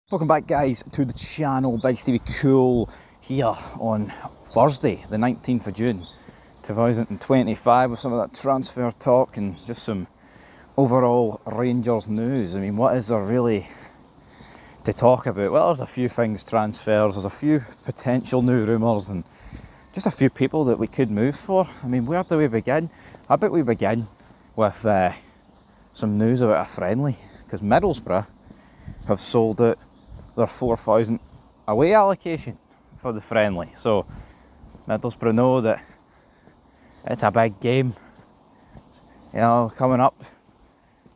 Welcome back, guys, to the channel. Big Stevie Cool here on Thursday the 19th of June 2025 with some of that transfer talk and just some overall Rangers news. I mean, what is there really to talk about? Well, there's a few things, transfers, there's a few potential new rumours and just a few people that we could move for. I mean, where do we begin? How about we begin with some news about a friendly, because Middlesbrough have sold out their 4,000 away allocation for the friendly. So Middlesbrough know that it's a big game, you know, coming up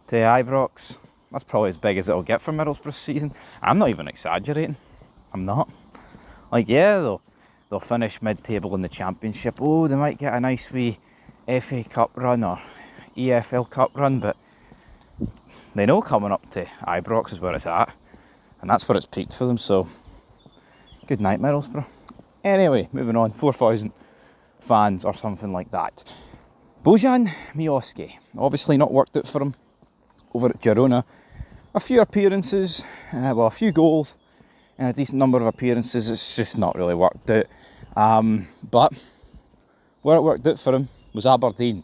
to Ibrox. That's probably as big as it'll get for Middlesbrough's season. I'm not even exaggerating. I'm not. Like, yeah, they'll finish mid-table in the Championship. Oh, they might get a nice wee FA Cup run or EFL Cup run, but they know coming up to Ibrox is where it's at. And that's where it's peaked for them, so good night, Middlesbrough. Anyway, moving on, 4,000 fans or something like that. Bojan Miovski, obviously not worked out for him over at Girona. A few appearances, a few goals, and a decent number of appearances. It's just not really worked out. But where it worked out for him was Aberdeen.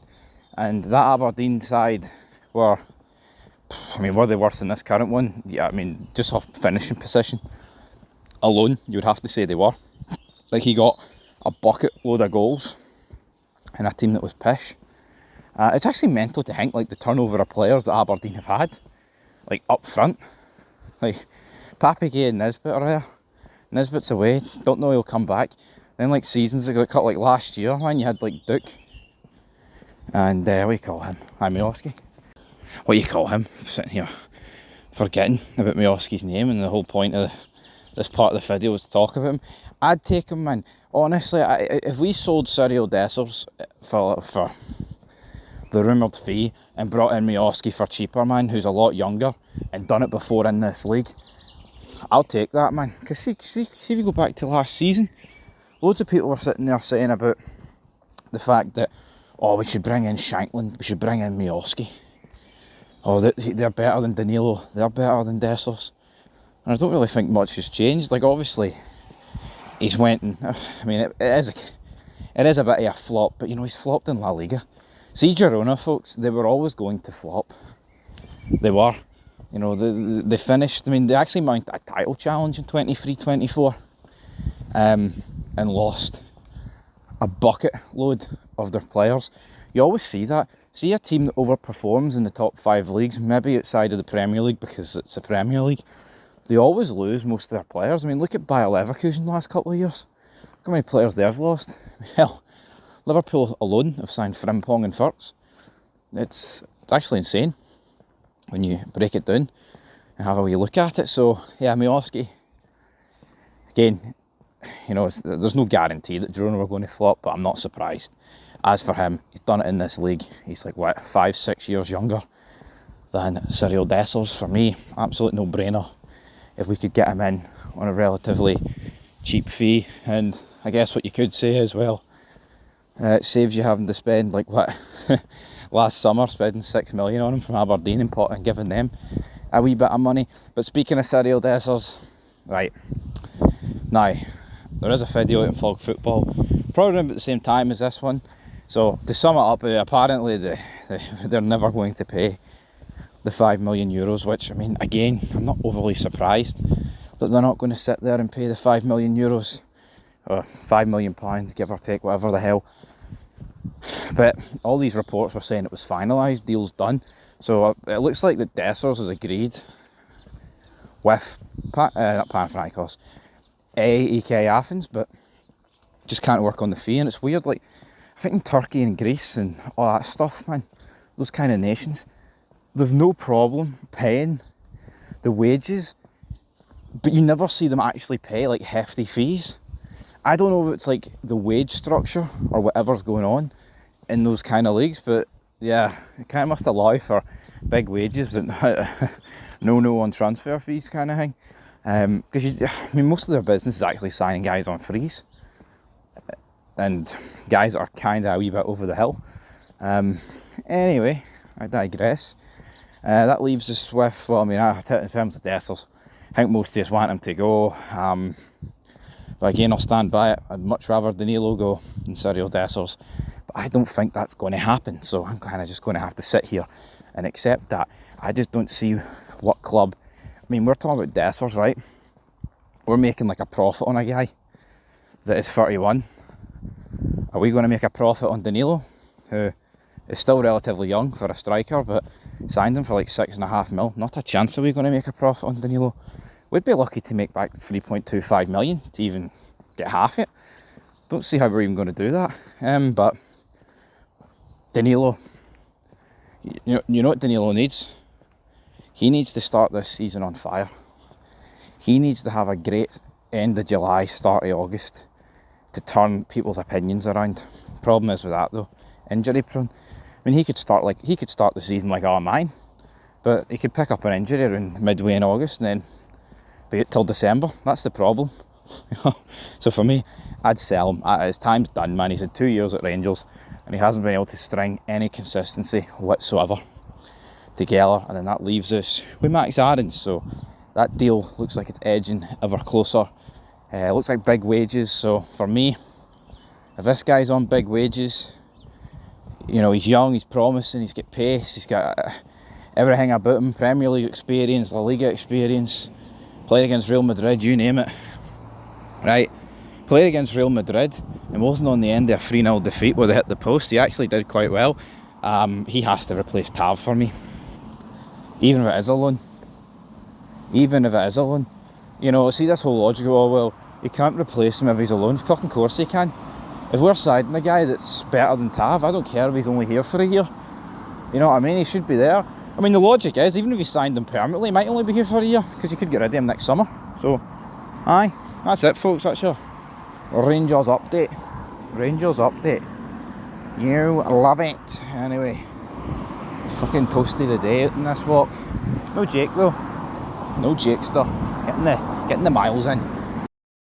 And that Aberdeen side were they worse than this current one? Yeah, I mean, just off finishing position alone, you would have to say they were. Like, he got a bucket load of goals in a team that was pish. It's actually mental to think, like, the turnover of players that Aberdeen have had, like, up front. Like, Papike and Nisbet are there. Nisbet's away, don't know he'll come back. Then, like, seasons ago, cut, like, last year, when you had, like, Duke and, what do you call him? Mioviski. What do you call him? I'm sitting here forgetting about Miovski's name, and the whole point of this part of the video was to talk about him. I'd take him, man. Honestly, if we sold Cyril Dessers for the rumoured fee and brought in Miovski for cheaper, man, who's a lot younger and done it before in this league, I'll take that, man. Because see if you go back to last season, loads of people were sitting there saying about the fact that, oh, we should bring in Shankland, we should bring in Miovski. Oh, they're better than Danilo, they're better than Dessers. And I don't really think much has changed. Like, obviously, he's went and, I mean, it is a bit of a flop, but, you know, he's flopped in La Liga. See, Girona, folks, they were always going to flop. They were. You know, they finished, I mean, they actually mounted a title challenge in 23-24 and lost a bucket load of their players. You always see that. See a team that overperforms in the top 5 leagues, maybe outside of the Premier League because it's a Premier League, they always lose most of their players. I mean, look at Bayer Leverkusen the last couple of years. Look how many players they've lost. Hell, Liverpool alone have signed Frimpong and Firks. It's actually insane when you break it down and have a wee look at it. So, yeah, Miovski, again, you know, there's no guarantee that Girona were going to flop, but I'm not surprised. As for him, he's done it in this league. He's like, what, 5-6 years younger than Cyril Dessers. For me, absolute no-brainer if we could get him in on a relatively cheap fee. And I guess what you could say as well, it saves you having to spend, like, what, last summer, spending 6 million on him from Aberdeen and giving them a wee bit of money. But speaking of Cyril Dessers, right, now, there is a video out in Flog Football, probably around about the same time as this one. So, to sum it up, apparently they're never going to pay the 5 million euros, which, I mean, again, I'm not overly surprised that they're not going to sit there and pay the 5 million euros, or 5 million pounds, give or take, whatever the hell. But all these reports were saying it was finalised, deal's done. So, it looks like that Dessers has agreed with, not Panathinaikos, EK Athens, but just can't work on the fee. And it's weird, like, I think in Turkey and Greece and all that stuff, man, those kind of nations, they've no problem paying the wages, but you never see them actually pay, like, hefty fees. I don't know if it's, like, the wage structure or whatever's going on in those kind of leagues, but, yeah, it kind of must allow for big wages, but no on transfer fees kind of thing. Because, I mean, most of their business is actually signing guys on frees. And guys that are kind of a wee bit over the hill. Anyway, I digress. That leaves us with, well, I mean, in terms of Dessers, I think most of us want him to go. But again, I'll stand by it. I'd much rather Danilo go than Cyril Dessers. But I don't think that's going to happen. So I'm kind of just going to have to sit here and accept that. I just don't see what club. I mean, we're talking about Dessers, right? We're making like a profit on a guy that is 31. Are we going to make a profit on Danilo, who is still relatively young for a striker, but signed him for like 6.5 mil? Not a chance are we going to make a profit on Danilo. We'd be lucky to make back 3.25 million to even get half it. Don't see how we're even going to do that. But Danilo, you know what Danilo needs? He needs to start this season on fire. He needs to have a great end of July, start of August to turn people's opinions around. Problem is with that though, injury prone. I mean, he could start the season like mine, but he could pick up an injury around midway in August and then be it till December. That's the problem. So for me, I'd sell him. His time's done, man. He's had 2 years at Rangers and he hasn't been able to string any consistency whatsoever together, and then that leaves us with Max Aarons. So that deal looks like it's edging ever closer. Looks like big wages. So for me, if this guy's on big wages, you know, he's young, he's promising, he's got pace, he's got everything about him, Premier League experience, La Liga experience, played against Real Madrid, you name it, right? Played against Real Madrid and wasn't on the end of a 3-0 defeat where they hit the post. He actually did quite well. He has to replace Tav for me, even if it is a loan. You know, see this whole logic, oh well, you can't replace him if he's a loan. Fucking course he can. If we're siding a guy that's better than Tav, I don't care if he's only here for a year. You know what I mean? He should be there. I mean, the logic is, even if you signed him permanently, he might only be here for a year, because you could get rid of him next summer. So, aye, that's it folks, that's your Rangers update. You love it. Anyway, fucking toasty the day out in this walk. No Jake though. No Jakester. Getting the miles in.